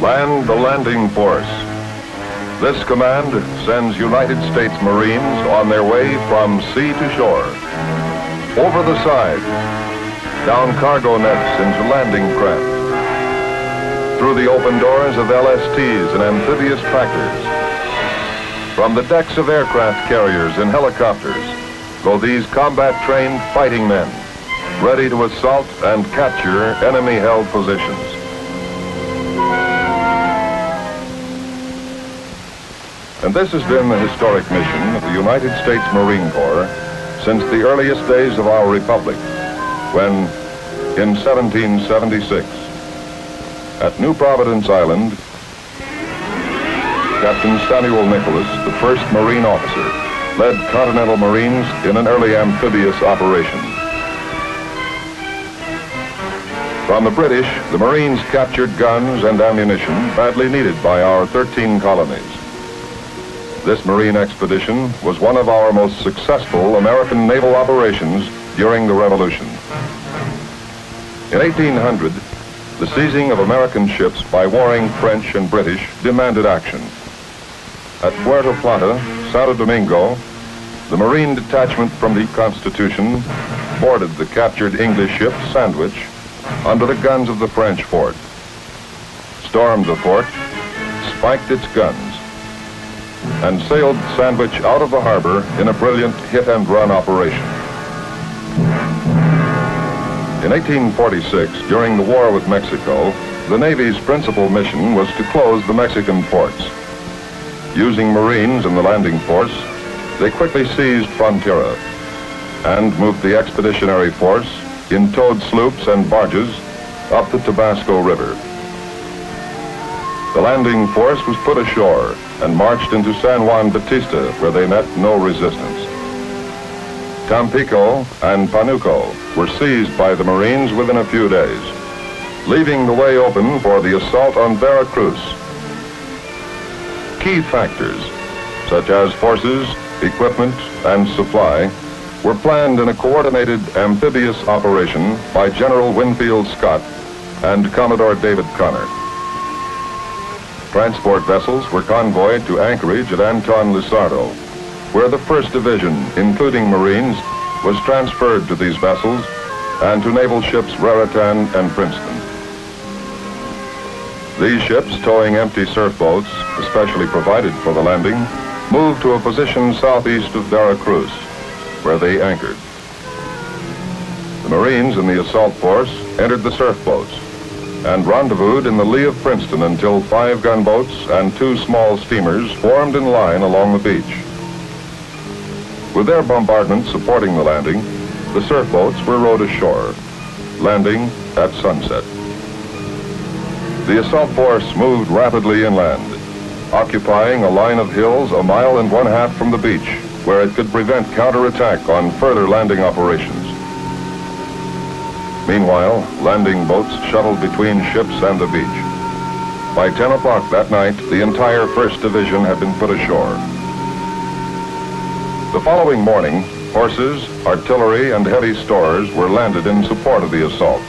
Land the landing force. This command sends United States Marines on their way from sea to shore, over the side, down cargo nets into landing craft, through the open doors of LSTs and amphibious tractors. From the decks of aircraft carriers and helicopters go these combat-trained fighting men, ready to assault and capture enemy-held positions. And this has been the historic mission of the United States Marine Corps since the earliest days of our republic, when, in 1776, at New Providence Island, Captain Samuel Nicholas, the first Marine officer, led Continental Marines in an early amphibious operation. From the British, the Marines captured guns and ammunition badly needed by our 13 colonies. This Marine expedition was one of our most successful American naval operations during the Revolution. In 1800, the seizing of American ships by warring French and British demanded action. At Puerto Plata, Santo Domingo, the Marine detachment from the Constitution boarded the captured English ship Sandwich under the guns of the French fort, stormed the fort, spiked its guns, and sailed Sandwich out of the harbor in a brilliant hit-and-run operation. In 1846, during the war with Mexico, the Navy's principal mission was to close the Mexican ports. Using Marines in the landing force, they quickly seized Frontera and moved the expeditionary force in towed sloops and barges up the Tabasco River. The landing force was put ashore and marched into San Juan Bautista, where they met no resistance. Tampico and Panuco were seized by the Marines within a few days, leaving the way open for the assault on Veracruz. Key factors, such as forces, equipment, and supply, were planned in a coordinated amphibious operation by General Winfield Scott and Commodore David Connor. Transport vessels were convoyed to anchorage at Anton Lizardo, where the 1st Division, including Marines, was transferred to these vessels and to naval ships Raritan and Princeton. These ships, towing empty surf boats, especially provided for the landing, moved to a position southeast of Veracruz, where they anchored. The Marines in the assault force entered the surf boats and rendezvoused in the lee of Princeton until 5 gunboats and 2 small steamers formed in line along the beach. With their bombardment supporting the landing, the surf boats were rowed ashore, landing at sunset. The assault force moved rapidly inland, occupying a line of hills 1.5 miles from the beach, where it could prevent counterattack on further landing operations. Meanwhile, landing boats shuttled between ships and the beach. By 10 o'clock that night, the entire 1st Division had been put ashore. The following morning, horses, artillery, and heavy stores were landed in support of the assault.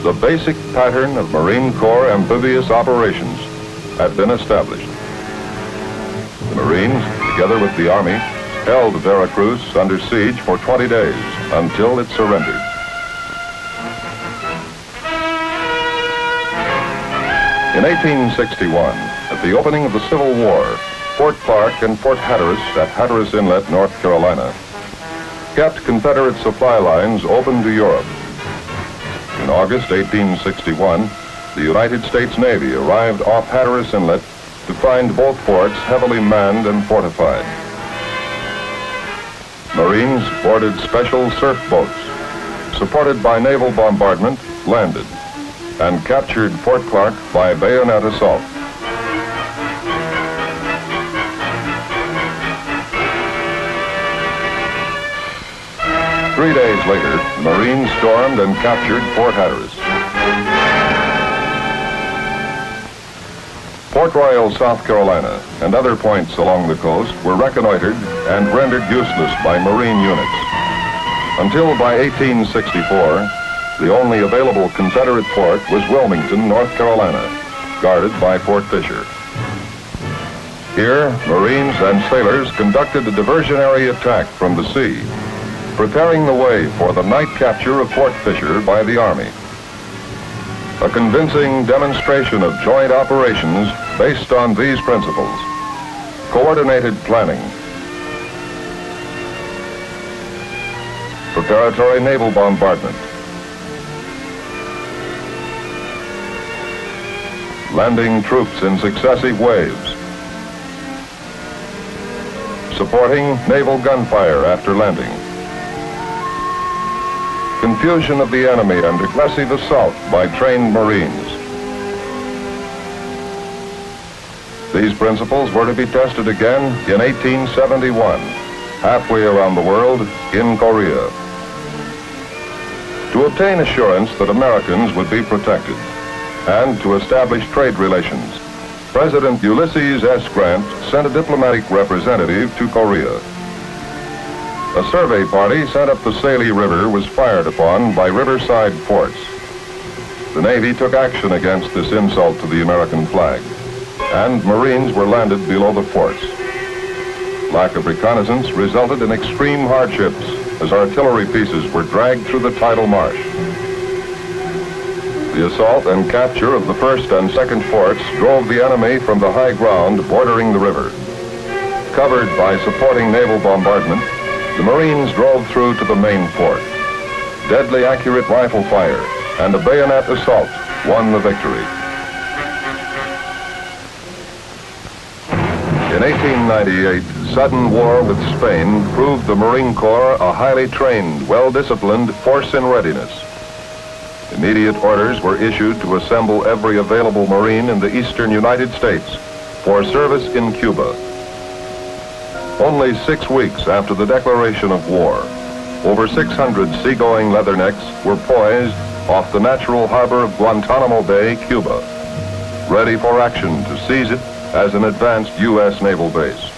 The basic pattern of Marine Corps amphibious operations had been established. The Marines, together with the Army, held Veracruz under siege for 20 days until it surrendered. In 1861, at the opening of the Civil War, Fort Clark and Fort Hatteras at Hatteras Inlet, North Carolina, kept Confederate supply lines open to Europe. In August 1861, the United States Navy arrived off Hatteras Inlet to find both forts heavily manned and fortified. Marines boarded special surf boats, supported by naval bombardment, landed, and captured Fort Clark by bayonet assault. Three days later, the Marines stormed and captured Fort Hatteras. Port Royal, South Carolina, and other points along the coast were reconnoitered and rendered useless by Marine units. Until by 1864, the only available Confederate port was Wilmington, North Carolina, guarded by Fort Fisher. Here, Marines and sailors conducted a diversionary attack from the sea, preparing the way for the night capture of Fort Fisher by the Army. A convincing demonstration of joint operations based on these principles: coordinated planning, preparatory naval bombardment, landing troops in successive waves, supporting naval gunfire after landing, confusion of the enemy and aggressive assault by trained Marines. These principles were to be tested again in 1871, halfway around the world, in Korea. To obtain assurance that Americans would be protected and to establish trade relations, President Ulysses S. Grant sent a diplomatic representative to Korea. A survey party sent up the Saley River was fired upon by riverside forts. The Navy took action against this insult to the American flag, and Marines were landed below the forts. Lack of reconnaissance resulted in extreme hardships as artillery pieces were dragged through the tidal marsh. The assault and capture of the first and second forts drove the enemy from the high ground bordering the river. Covered by supporting naval bombardment, the Marines drove through to the main fort. Deadly accurate rifle fire and a bayonet assault won the victory. In 1898, sudden war with Spain proved the Marine Corps a highly trained, well-disciplined force in readiness. Immediate orders were issued to assemble every available Marine in the eastern United States for service in Cuba. Only 6 weeks after the declaration of war, over 600 seagoing leathernecks were poised off the natural harbor of Guantanamo Bay, Cuba, ready for action to seize it as an advanced U.S. naval base.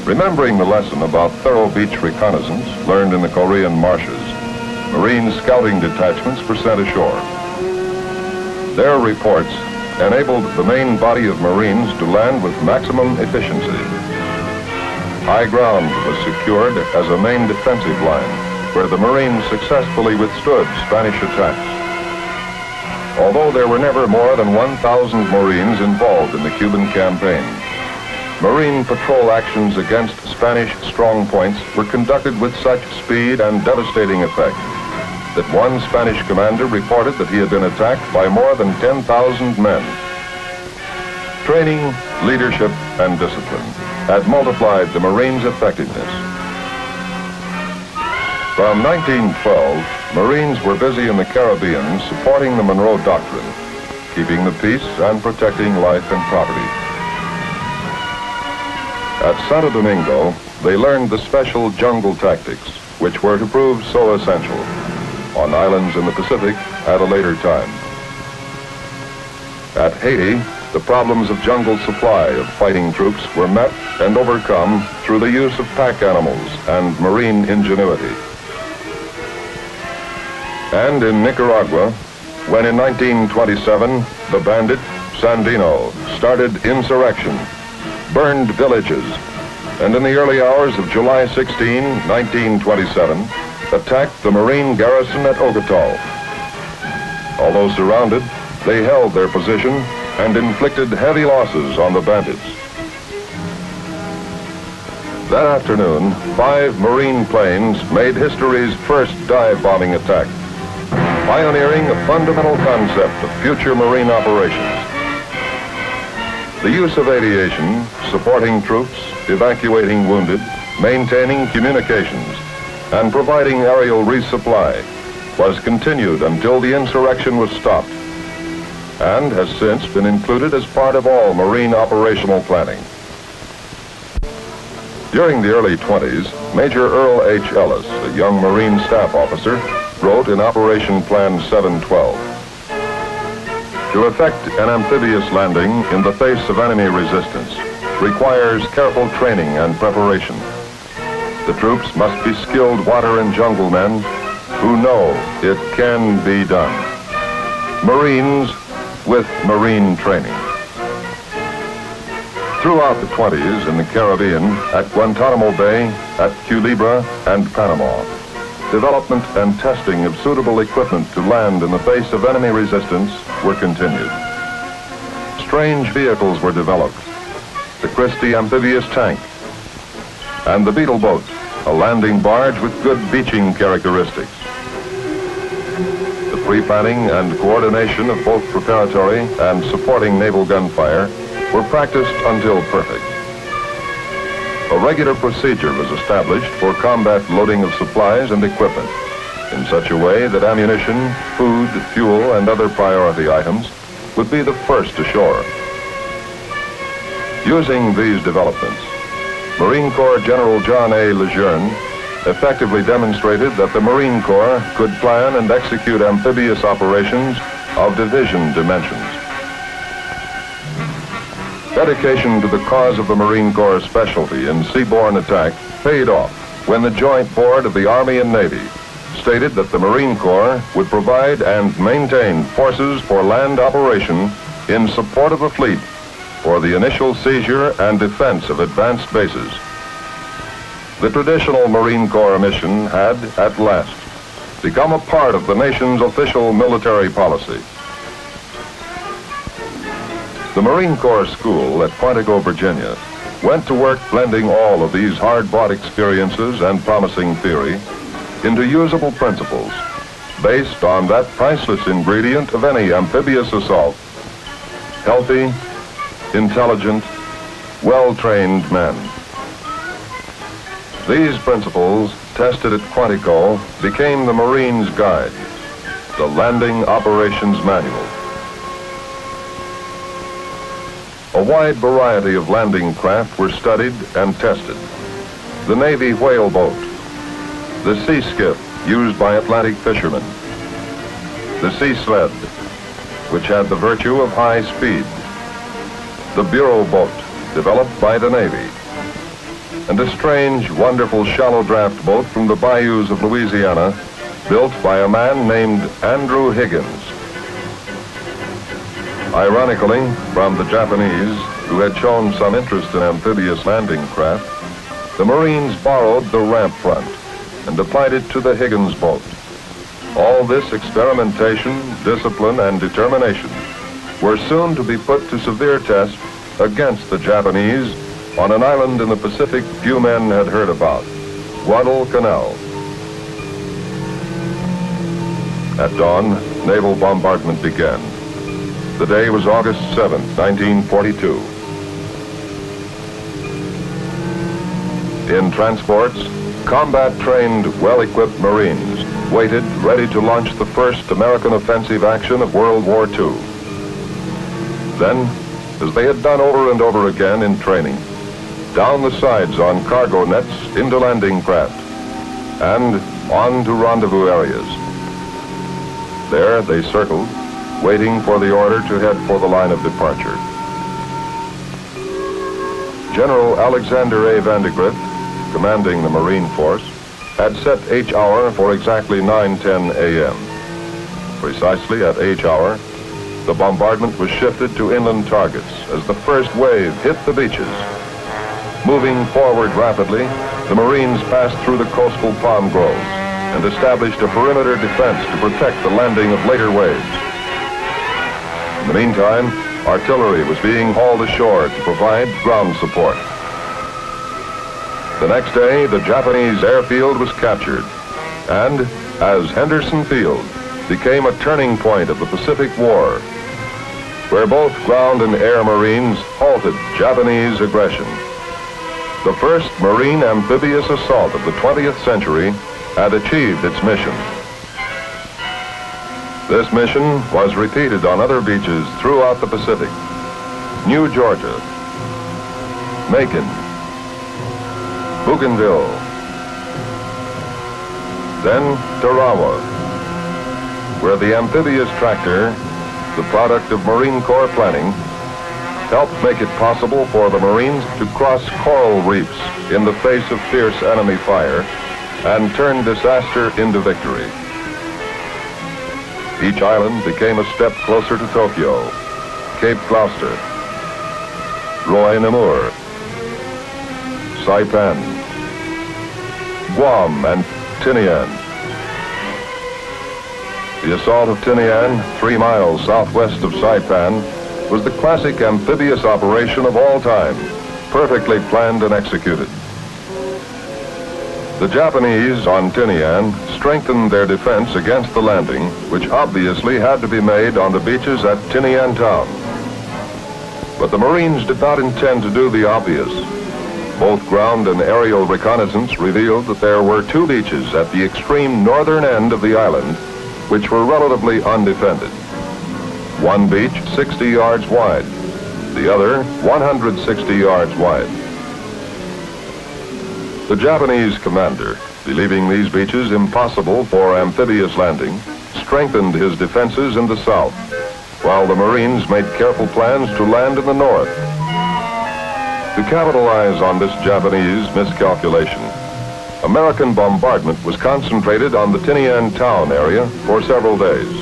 Remembering the lesson about thorough beach reconnaissance learned in the Korean marshes, Marine scouting detachments were sent ashore. Their reports enabled the main body of Marines to land with maximum efficiency. High ground was secured as a main defensive line, where the Marines successfully withstood Spanish attacks. Although there were never more than 1,000 Marines involved in the Cuban campaign, Marine patrol actions against Spanish strong points were conducted with such speed and devastating effect that one Spanish commander reported that he had been attacked by more than 10,000 men. Training, leadership, and discipline had multiplied the Marines' effectiveness. From 1912, Marines were busy in the Caribbean supporting the Monroe Doctrine, keeping the peace and protecting life and property. At Santo Domingo, they learned the special jungle tactics, which were to prove so essential on islands in the Pacific at a later time. At Haiti, the problems of jungle supply of fighting troops were met and overcome through the use of pack animals and marine ingenuity. And in Nicaragua, when in 1927 the bandit Sandino started insurrection, burned villages, and in the early hours of July 16, 1927, attacked the Marine garrison at Ocotal. Although surrounded, they held their position and inflicted heavy losses on the bandits. That afternoon, 5 Marine planes made history's first dive bombing attack, pioneering a fundamental concept of future Marine operations. The use of aviation, supporting troops, evacuating wounded, maintaining communications, and providing aerial resupply was continued until the insurrection was stopped, and has since been included as part of all Marine operational planning. During the early 20s, Major Earl H. Ellis, a young Marine staff officer, wrote in Operation Plan 712, To effect an amphibious landing in the face of enemy resistance requires careful training and preparation. The troops must be skilled water and jungle men who know it can be done. Marines with Marine training. Throughout the 20s in the Caribbean, at Guantanamo Bay, at Culebra, and Panama, development and testing of suitable equipment to land in the face of enemy resistance were continued. Strange vehicles were developed. The Christie amphibious tank and the Beetle boat, a landing barge with good beaching characteristics. The pre-planning and coordination of both preparatory and supporting naval gunfire were practiced until perfect. A regular procedure was established for combat loading of supplies and equipment in such a way that ammunition, food, fuel, and other priority items would be the first ashore. Using these developments, Marine Corps General John A. Lejeune effectively demonstrated that the Marine Corps could plan and execute amphibious operations of division dimensions. Dedication to the cause of the Marine Corps specialty in seaborne attack paid off when the Joint Board of the Army and Navy stated that the Marine Corps would provide and maintain forces for land operation in support of the fleet for the initial seizure and defense of advanced bases. The traditional Marine Corps mission had, at last, become a part of the nation's official military policy. The Marine Corps School at Quantico, Virginia, went to work blending all of these hard-fought experiences and promising theory into usable principles based on that priceless ingredient of any amphibious assault: healthy, intelligent, well-trained men. These principles, tested at Quantico, became the Marine's Guide, the Landing Operations Manual. A wide variety of landing craft were studied and tested. The Navy whale boat, the sea skiff used by Atlantic fishermen, the sea sled, which had the virtue of high speed, the Bureau boat, developed by the Navy, and a strange, wonderful shallow draft boat from the bayous of Louisiana, built by a man named Andrew Higgins. Ironically, from the Japanese, who had shown some interest in amphibious landing craft, the Marines borrowed the ramp front and applied it to the Higgins boat. All this experimentation, discipline, and determination were soon to be put to severe test against the Japanese on an island in the Pacific few men had heard about, Guadalcanal. At dawn, naval bombardment began. The day was August 7, 1942. In transports, combat-trained, well-equipped Marines waited ready to launch the first American offensive action of World War II. Then, as they had done over and over again in training, down the sides on cargo nets into landing craft, and on to rendezvous areas. There they circled, waiting for the order to head for the line of departure. General Alexander A. Vandegrift, commanding the Marine Force, had set H hour for exactly 9:10 a.m. Precisely at H hour, the bombardment was shifted to inland targets as the first wave hit the beaches. Moving forward rapidly, the Marines passed through the coastal palm groves and established a perimeter defense to protect the landing of later waves. In the meantime, artillery was being hauled ashore to provide ground support. The next day, the Japanese airfield was captured, and as Henderson Field became a turning point of the Pacific War, where both ground and air Marines halted Japanese aggression. The first Marine amphibious assault of the 20th century had achieved its mission. This mission was repeated on other beaches throughout the Pacific: New Georgia, Macon, Bougainville, then Tarawa, where the amphibious tractor the product of Marine Corps planning, helped make it possible for the Marines to cross coral reefs in the face of fierce enemy fire and turn disaster into victory. Each island became a step closer to Tokyo, Cape Gloucester, Roy Namur, Saipan, Guam, and Tinian. The assault of Tinian, 3 miles southwest of Saipan, was the classic amphibious operation of all time, perfectly planned and executed. The Japanese on Tinian strengthened their defense against the landing, which obviously had to be made on the beaches at Tinian town. But the Marines did not intend to do the obvious. Both ground and aerial reconnaissance revealed that there were 2 beaches at the extreme northern end of the island, which were relatively undefended. One beach 60 yards wide, the other 160 yards wide. The Japanese commander, believing these beaches impossible for amphibious landing, strengthened his defenses in the south, while the Marines made careful plans to land in the north. To capitalize on this Japanese miscalculation, American bombardment was concentrated on the Tinian town area for several days.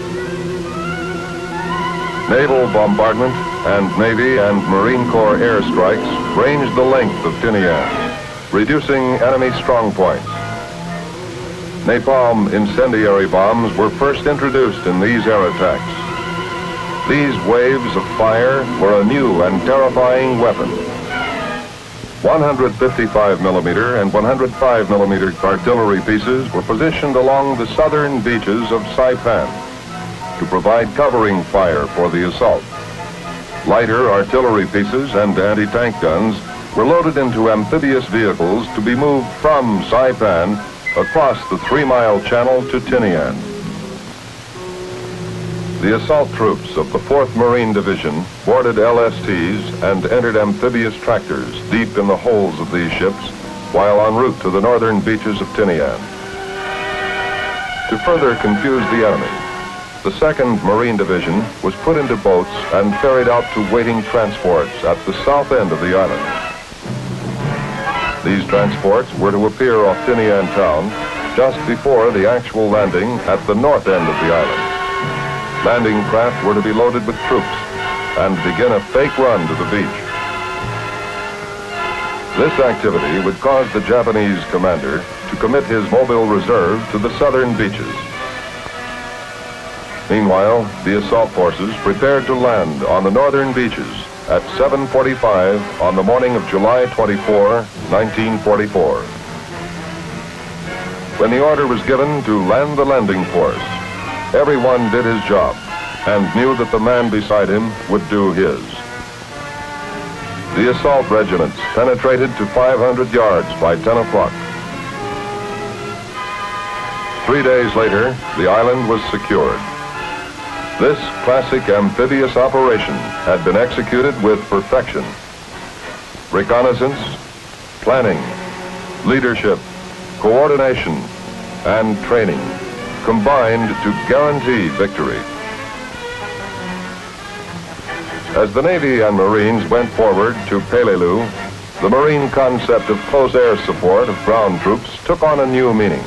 Naval bombardment and Navy and Marine Corps airstrikes ranged the length of Tinian, reducing enemy strong points. Napalm incendiary bombs were first introduced in these air attacks. These waves of fire were a new and terrifying weapon. 155 millimeter and 105 millimeter artillery pieces were positioned along the southern beaches of Saipan to provide covering fire for the assault. Lighter artillery pieces and anti-tank guns were loaded into amphibious vehicles to be moved from Saipan across the 3-mile channel to Tinian. The assault troops of the 4th Marine Division boarded LSTs and entered amphibious tractors deep in the holds of these ships while en route to the northern beaches of Tinian. To further confuse the enemy, the 2nd Marine Division was put into boats and ferried out to waiting transports at the south end of the island. These transports were to appear off Tinian town just before the actual landing at the north end of the island. Landing craft were to be loaded with troops and begin a fake run to the beach. This activity would cause the Japanese commander to commit his mobile reserve to the southern beaches. Meanwhile, the assault forces prepared to land on the northern beaches at 7:45 on the morning of July 24, 1944. When the order was given to land the landing force, everyone did his job and knew that the man beside him would do his. The assault regiments penetrated to 500 yards by 10 o'clock. 3 days later, the island was secured. This classic amphibious operation had been executed with perfection. Reconnaissance, planning, leadership, coordination, and training combined to guarantee victory. As the Navy and Marines went forward to Peleliu, the Marine concept of close air support of ground troops took on a new meaning.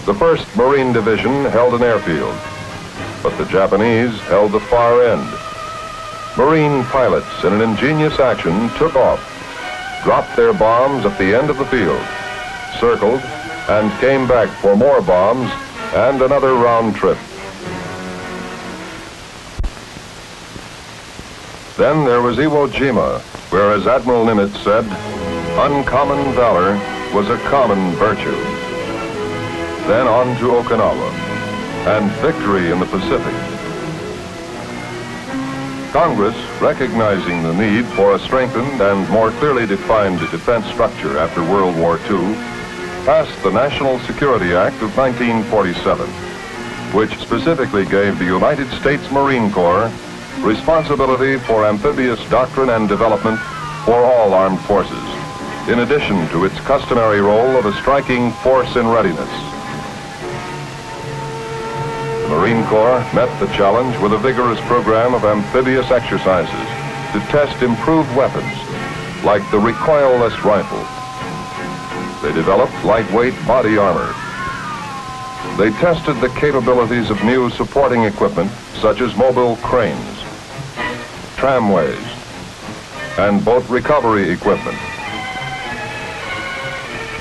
The 1st Marine Division held an airfield, but the Japanese held the far end. Marine pilots, in an ingenious action, took off, dropped their bombs at the end of the field, circled, and came back for more bombs and another round trip. Then there was Iwo Jima, where, as Admiral Nimitz said, uncommon valor was a common virtue. Then on to Okinawa, and victory in the Pacific. Congress, recognizing the need for a strengthened and more clearly defined defense structure after World War II, passed the National Security Act of 1947, which specifically gave the United States Marine Corps responsibility for amphibious doctrine and development for all armed forces, in addition to its customary role of a striking force in readiness. The Marine Corps met the challenge with a vigorous program of amphibious exercises to test improved weapons, like the recoilless rifle. They developed lightweight body armor. They tested the capabilities of new supporting equipment, such as mobile cranes, tramways, and boat recovery equipment.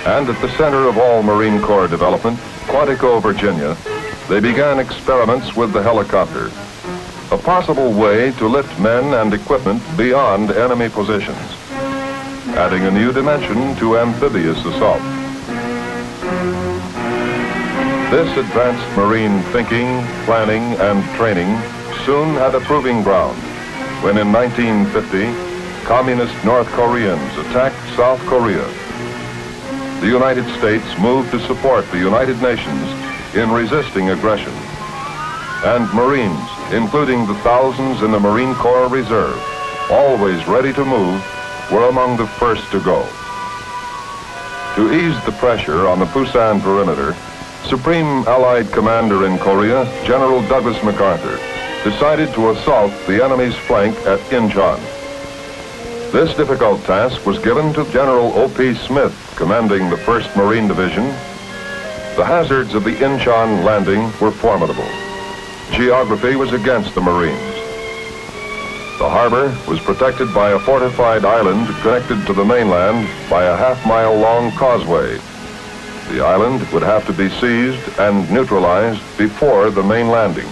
And at the center of all Marine Corps development, Quantico, Virginia, they began experiments with the helicopter, a possible way to lift men and equipment beyond enemy positions, adding a new dimension to amphibious assault. This advanced Marine thinking, planning, and training soon had a proving ground when in 1950, communist North Koreans attacked South Korea. The United States moved to support the United Nations in resisting aggression. And Marines, including the thousands in the Marine Corps Reserve, always ready to move, were among the first to go. To ease the pressure on the Busan perimeter, Supreme Allied Commander in Korea, General Douglas MacArthur, decided to assault the enemy's flank at Incheon. This difficult task was given to General O.P. Smith, commanding the 1st Marine Division. The hazards of the Incheon landing were formidable. Geography was against the Marines. The harbor was protected by a fortified island connected to the mainland by a half-mile-long causeway. The island would have to be seized and neutralized before the main landing.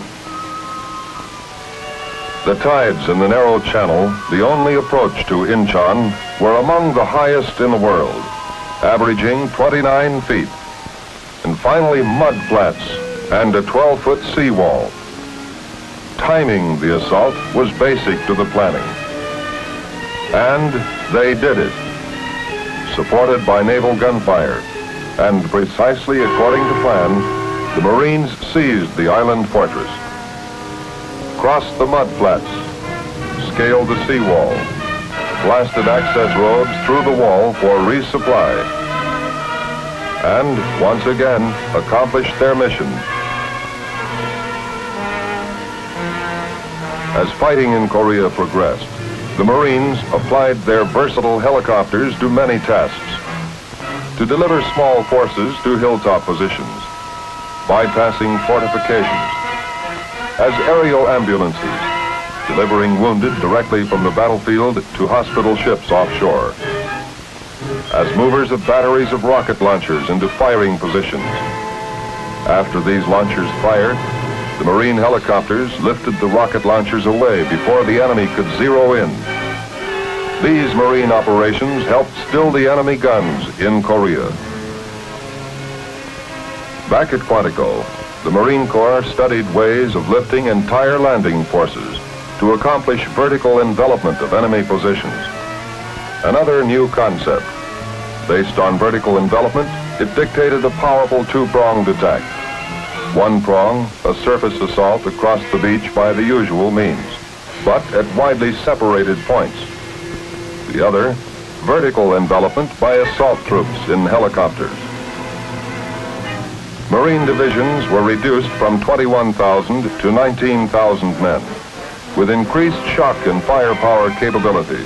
The tides in the narrow channel, the only approach to Incheon, were among the highest in the world, averaging 29 feet. And finally, mud flats and a 12-foot seawall. Timing the assault was basic to the planning. And they did it, supported by naval gunfire. And precisely according to plan, the Marines seized the island fortress, crossed the mud flats, scaled the seawall, blasted access roads through the wall for resupply, and once again accomplished their mission. As fighting in Korea progressed, the Marines applied their versatile helicopters to many tasks: to deliver small forces to hilltop positions, bypassing fortifications, as aerial ambulances, delivering wounded directly from the battlefield to hospital ships offshore, as movers of batteries of rocket launchers into firing positions. After these launchers fired, the Marine helicopters lifted the rocket launchers away before the enemy could zero in. These Marine operations helped still the enemy guns in Korea. Back at Quantico, the Marine Corps studied ways of lifting entire landing forces to accomplish vertical envelopment of enemy positions. Another new concept. Based on vertical envelopment, it dictated a powerful two-pronged attack. One prong, a surface assault across the beach by the usual means, but at widely separated points. The other, vertical envelopment by assault troops in helicopters. Marine divisions were reduced from 21,000 to 19,000 men, with increased shock and firepower capability.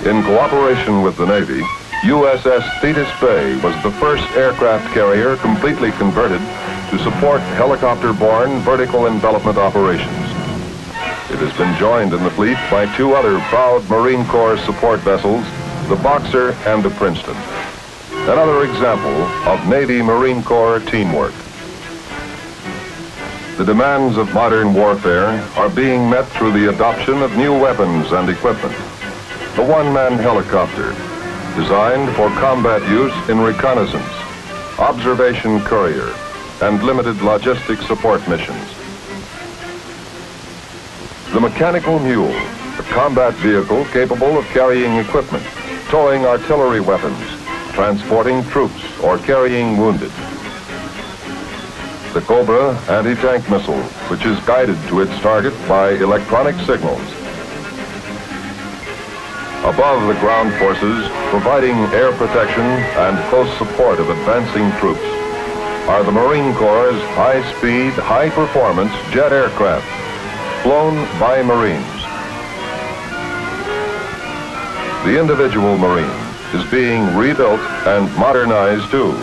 In cooperation with the Navy, USS Thetis Bay was the first aircraft carrier completely converted to support helicopter-borne vertical envelopment operations. It has been joined in the fleet by two other proud Marine Corps support vessels, the Boxer and the Princeton. Another example of Navy-Marine Corps teamwork. The demands of modern warfare are being met through the adoption of new weapons and equipment. The one-man helicopter, designed for combat use in reconnaissance, observation courier, and limited logistic support missions. The mechanical mule, a combat vehicle capable of carrying equipment, towing artillery weapons, transporting troops, or carrying wounded. The Cobra anti-tank missile, which is guided to its target by electronic signals. Above the ground forces, providing air protection and close support of advancing troops. are the Marine Corps' high-speed, high-performance jet aircraft, flown by Marines. The individual Marine is being rebuilt and modernized too,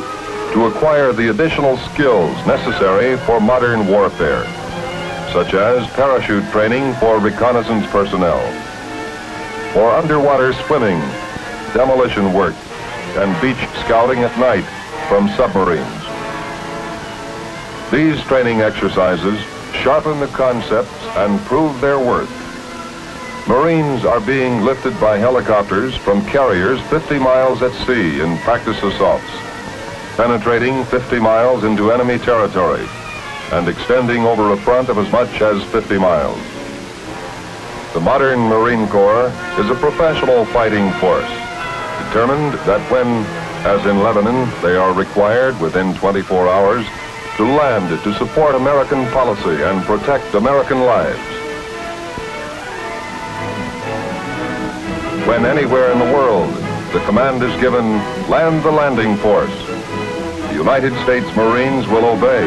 to acquire the additional skills necessary for modern warfare, such as parachute training for reconnaissance personnel, for underwater swimming, demolition work, and beach scouting at night from submarines. These training exercises sharpen the concepts and prove their worth. Marines are being lifted by helicopters from carriers 50 miles at sea in practice assaults, penetrating 50 miles into enemy territory and extending over a front of as much as 50 miles. The modern Marine Corps is a professional fighting force, determined that when, as in Lebanon, they are required within 24 hours to land to support American policy and protect American lives. When anywhere in the world the command is given, land the landing force, the United States Marines will obey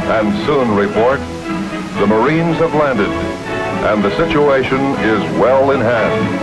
and soon report, the Marines have landed and the situation is well in hand.